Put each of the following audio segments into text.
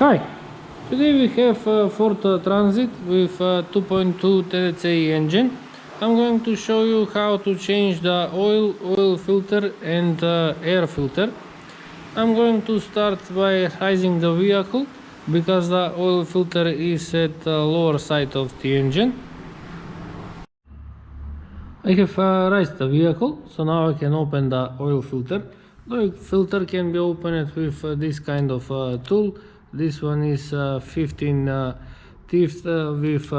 Hi, today we have Ford Transit with 2.2 TDCi engine. I'm going to show you how to change the oil filter and air filter. I'm going to start by raising the vehicle because the oil filter is at the lower side of the engine. I have raised the vehicle, so now I can open the oil filter. The oil filter can be opened with this kind of tool. This one is 15 teeth with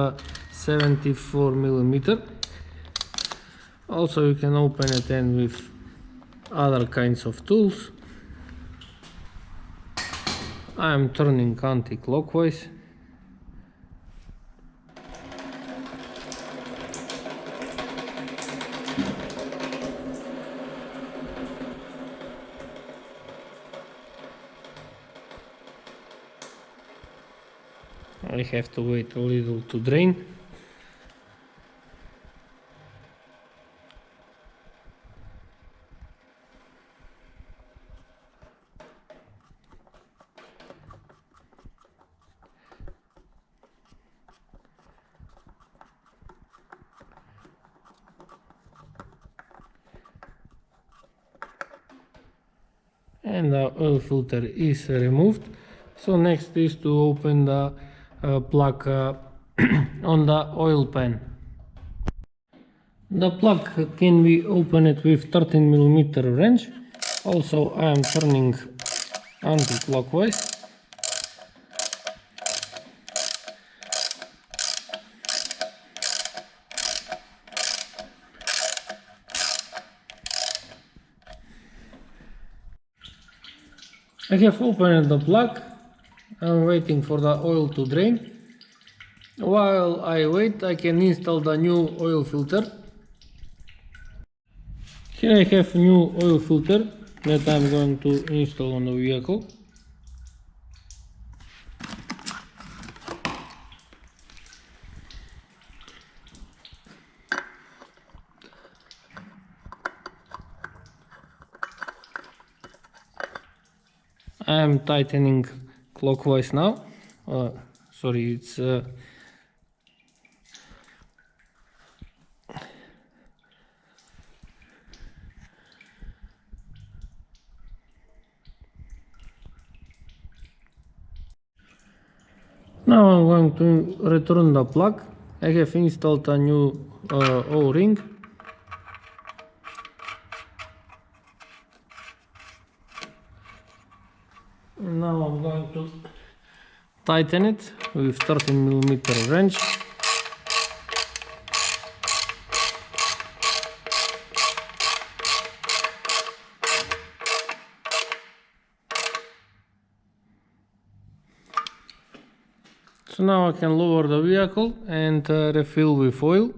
74 millimeter. Also you can open it then with other kinds of tools. I am turning anti-clockwise. I have to wait a little to drain. And the oil filter is removed. So next is to open the plug on the oil pan. The plug can be opened with 13 millimeter wrench. Also I am turning anti-clockwise. I have opened the plug. I'm waiting for the oil to drain. While I wait, I can install the new oil filter. Here I have new oil filter that I'm going to install on the vehicle. I am tightening clockwise now. Sorry, it's now I'm going to return the plug. I have installed a new O-ring. Now I'm going to tighten it with 13 millimeter wrench. So now I can lower the vehicle and refill with oil.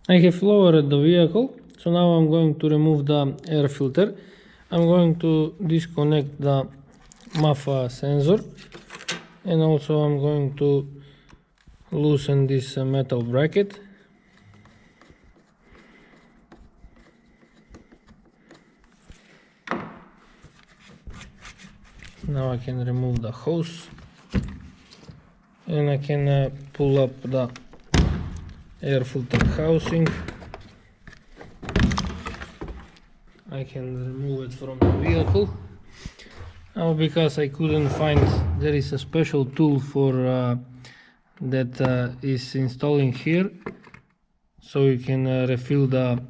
I have lowered the vehicle, so now I'm going to remove the air filter. I'm going to disconnect the MAFA sensor, and also I'm going to loosen this metal bracket. Now I can remove the hose, and I can pull up the air filter housing. I can remove it from the vehicle. Now, because I couldn't find, there is a special tool for that is installing here, so you can refill the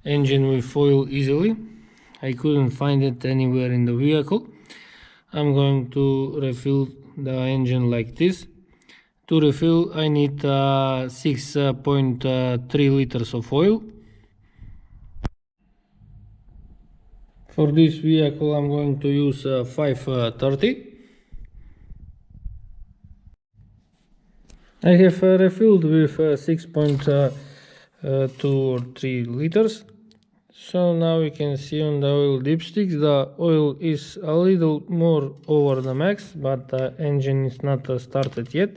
engine with oil easily. I couldn't find it anywhere in the vehicle. I'm going to refill the engine like this. To refill, I need 6.3 liters of oil. For this vehicle I'm going to use 530. I have refilled with 6.2 or 3 liters. So now you can see on the oil dipsticks the oil is a little more over the max, but the engine is not started yet.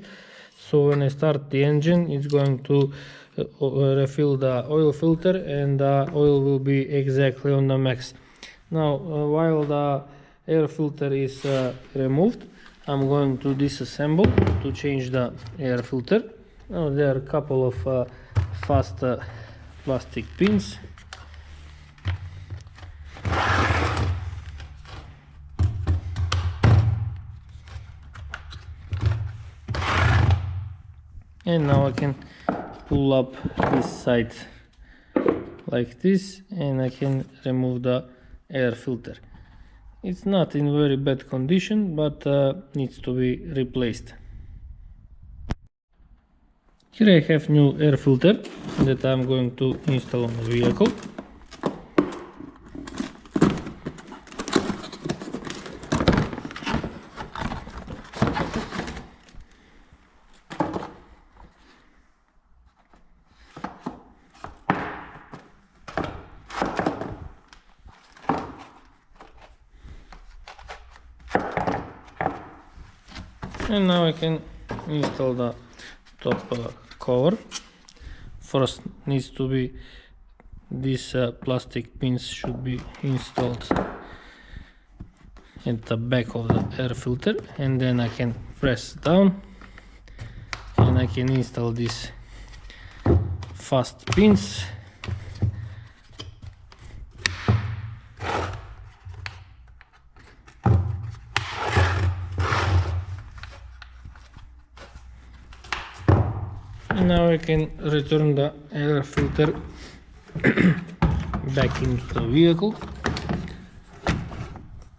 So when I start the engine, it's going to refill the oil filter and the oil will be exactly on the max. Now while the air filter is removed, I'm going to disassemble to change the air filter. Now there are a couple of fast plastic pins. And now I can pull up this side like this, and I can remove the air filter. It's not in very bad condition, but needs to be replaced. Here I have new air filter that I'm going to install on the vehicle. And now I can install the top cover. First needs to be these plastic pins should be installed at the back of the air filter, and then I can press down and I can install these fast pins. Now I can return the air filter back into the vehicle.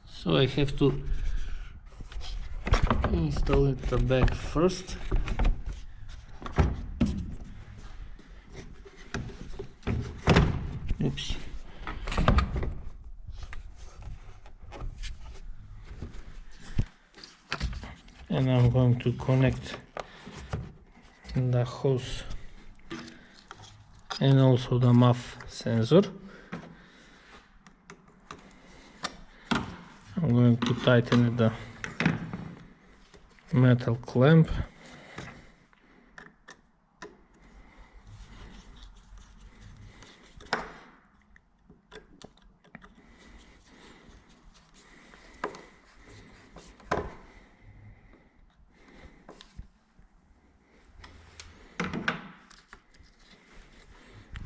So I have to install it the back first. Oops. And I'm going to connect the hose and also the MAF sensor. I'm going to tighten the metal clamp.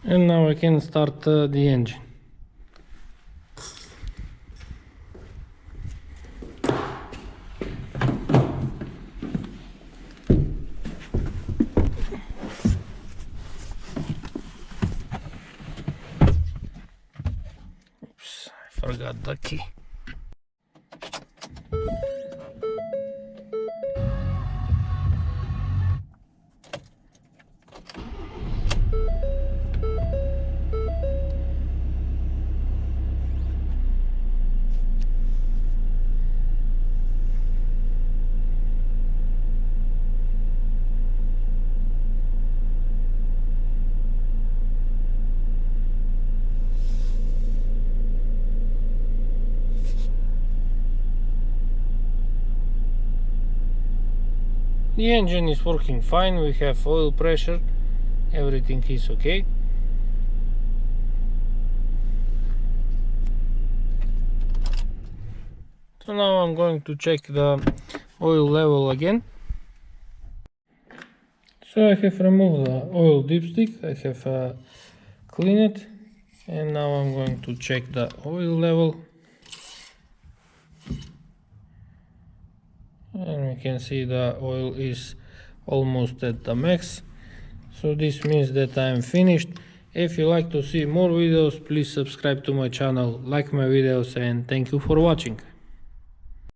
And now I can start the engine. Oops, I forgot the key. The engine is working fine, we have oil pressure, everything is okay. So now I'm going to check the oil level again. So I have removed the oil dipstick, I have cleaned it, and now I'm going to check the oil level. And we can see the oil is almost at the max, so this means that I am finished. If you like to see more videos, please subscribe to my channel, like my videos, and thank you for watching.